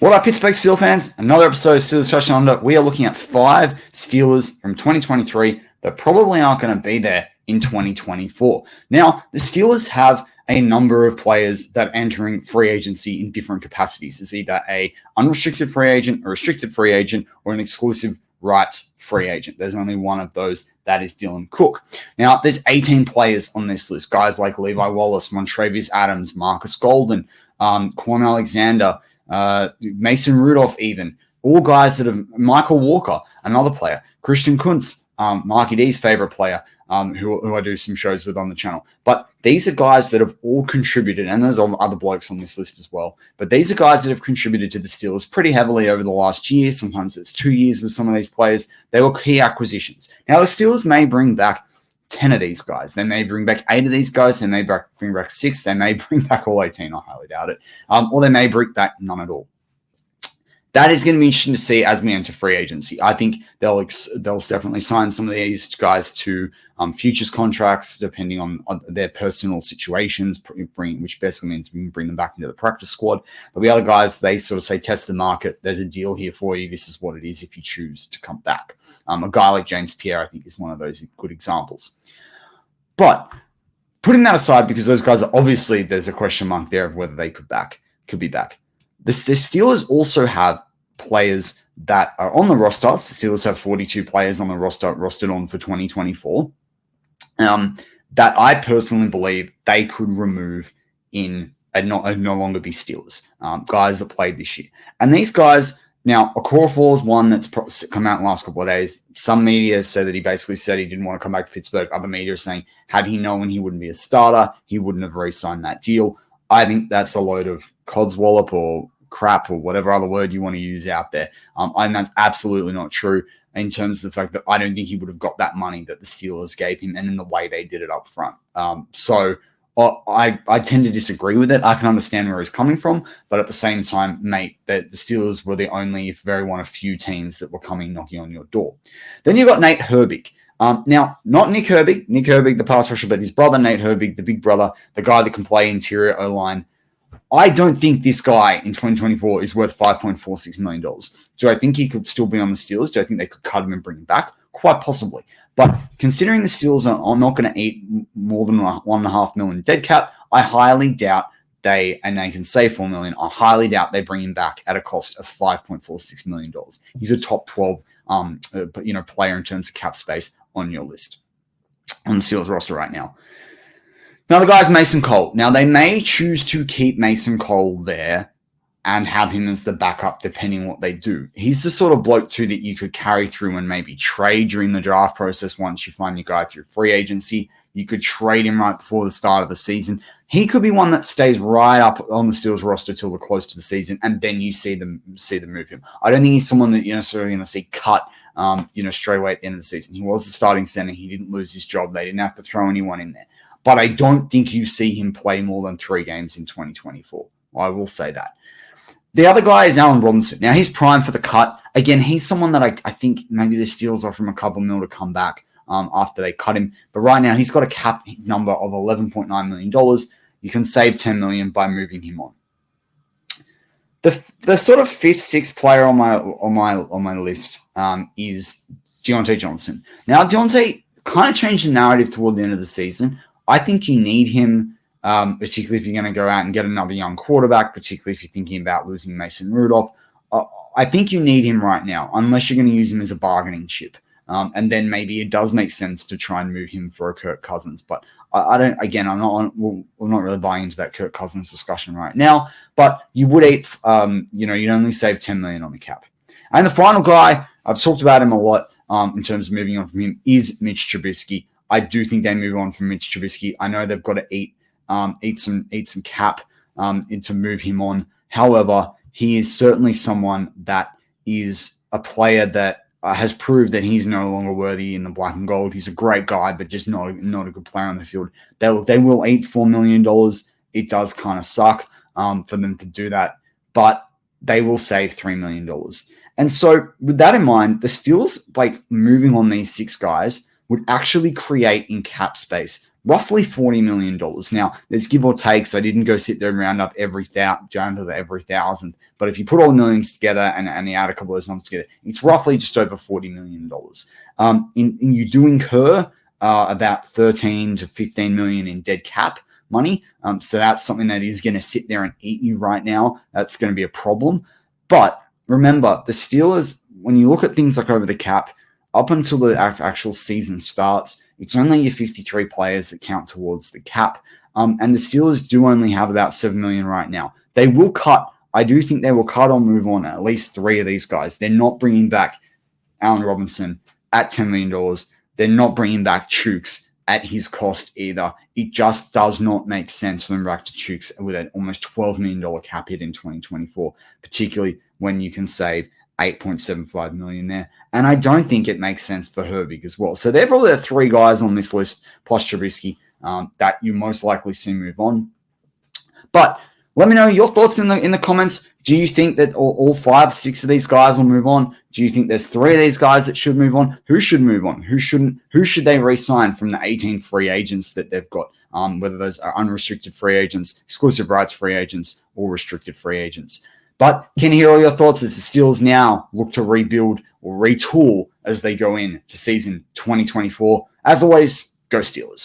What up, Pittsburgh Steelers fans? Another episode of Steelers Touchdown Under. We are looking at 5 Steelers from 2023 that probably aren't going to be there in 2024. Now, the Steelers have a number of players that are entering free agency in different capacities. It's either a unrestricted free agent, a restricted free agent, or an exclusive rights free agent. There's only one of those, that is Dylan Cook. Now, there's 18 players on this list. Guys like Levi Wallace, Montrevious Adams, Marcus Golden, Quan Alexander, Mason Rudolph, even all guys that have Michael Walker, another player, Christian Kuntz, Marky D's favorite player, who I do some shows with on the channel. But these are guys that have all contributed, and there's other blokes on this list as well. But these are guys that have contributed to the Steelers pretty heavily over the last year. Sometimes it's 2 years with some of these players. They were key acquisitions. Now the Steelers may bring back 10 of these guys. They may bring back 8 of these guys. They may bring back 6. They may bring back all 18. I highly doubt it. Or they may bring back none at all. That is going to be interesting to see as we enter free agency. I think they'll definitely sign some of these guys to futures contracts, depending on their personal situations, which basically means we can bring them back into the practice squad. But the other guys, they sort of say, test the market. There's a deal here for you. This is what it is if you choose to come back. A guy like James Pierre, I think, is one of those good examples. But putting that aside, because those guys are obviously, there's a question mark there of whether they could be back. The Steelers also have players that are on the roster. The Steelers have 42 players on the rostered on for 2024 that I personally believe they could remove and no longer be Steelers, guys that played this year. And these guys, now, Okorafor is one that's come out in the last couple of days. Some media said that he basically said he didn't want to come back to Pittsburgh. Other media are saying, had he known he wouldn't be a starter, he wouldn't have re-signed that deal. I think that's a load of codswallop or crap or whatever other word you want to use out there. And that's absolutely not true in terms of the fact that I don't think he would have got that money that the Steelers gave him and in the way they did it up front. So I tend to disagree with it. I can understand where he's coming from, but at the same time, mate, that the Steelers were the only, if very one of few teams that were coming knocking on your door. Then you got Nate Herbig. Now, not Nick Herbig, the pass rusher, but his brother, Nate Herbig, the big brother, the guy that can play interior O-line. I don't think this guy in 2024 is worth $5.46 million. Do I think he could still be on the Steelers? Do I think they could cut him and bring him back? Quite possibly. But considering the Steelers are not going to eat more than $1.5 million dead cap, I highly doubt they can save $4 million. I highly doubt they bring him back at a cost of $5.46 million. He's a top 12 player in terms of cap space on your list, on the Steelers roster right now. Now, the guy's Mason Cole. Now, they may choose to keep Mason Cole there and have him as the backup, depending on what they do. He's the sort of bloke, too, that you could carry through and maybe trade during the draft process once you find your guy through free agency. You could trade him right before the start of the season. He could be one that stays right up on the Steelers roster till we're close to the season, and then you see them move him. I don't think he's someone that you're necessarily going to see cut straight away at the end of the season. He was the starting center. He didn't lose his job. They didn't have to throw anyone in there. But I don't think you see him play more than 3 games in 2024. I will say that. The other guy is Allen Robinson. Now, he's primed for the cut. Again, he's someone that I think maybe the Steelers offer him a couple mil to come back after they cut him. But right now, he's got a cap number of $11.9 million. You can save $10 million by moving him on. The sort of 5th, 6th player on my list is Deontay Johnson. Now, Deontay kind of changed the narrative toward the end of the season. I think you need him, particularly if you're going to go out and get another young quarterback, particularly if you're thinking about losing Mason Rudolph. I think you need him right now, unless you're going to use him as a bargaining chip. And then maybe it does make sense to try and move him for a Kirk Cousins. But I don't, again, we're not really buying into that Kirk Cousins discussion right now. But you would you'd only save $10 million on the cap. And the final guy, I've talked about him a lot in terms of moving on from him, is Mitch Trubisky. I do think they move on from Mitch Trubisky. I know they've got to eat some cap to move him on. However, he is certainly someone that is a player that has proved that he's no longer worthy in the black and gold. He's a great guy, but just not a good player on the field. They will eat $4 million. It does kind of suck for them to do that, but they will save $3 million. And so with that in mind, the Steelers, moving on these 6 guys, would actually create in cap space roughly $40 million. Now, there's give or takes. I didn't go sit there and round up down to every thousand. But if you put all the millions together and you add a couple of those numbers together, it's roughly just over $40 million. You do incur about 13 to 15 million in dead cap money. So that's something that is going to sit there and eat you right now. That's going to be a problem. But remember, the Steelers, when you look at things like over the cap, up until the actual season starts, it's only your 53 players that count towards the cap. And the Steelers do only have about 7 million right now. They will cut. I do think they will cut or move on at least 3 of these guys. They're not bringing back Allen Robinson at $10 million. They're not bringing back Chooks at his cost either. It just does not make sense for them back to Chooks with an almost $12 million cap hit in 2024, particularly when you can save $8.75 million there. And I don't think it makes sense for Herbig as well. So they're probably the 3 guys on this list, plus Trubisky, that you most likely see move on. But let me know your thoughts in the comments. Do you think that all 5, 6 of these guys will move on? Do you think there's 3 of these guys that should move on? Who should move on? Who shouldn't? Who should they re-sign from the 18 free agents that they've got? Whether those are unrestricted free agents, exclusive rights free agents, or restricted free agents. But can you hear all your thoughts as the Steelers now look to rebuild or retool as they go in to season 2024? As always, go Steelers.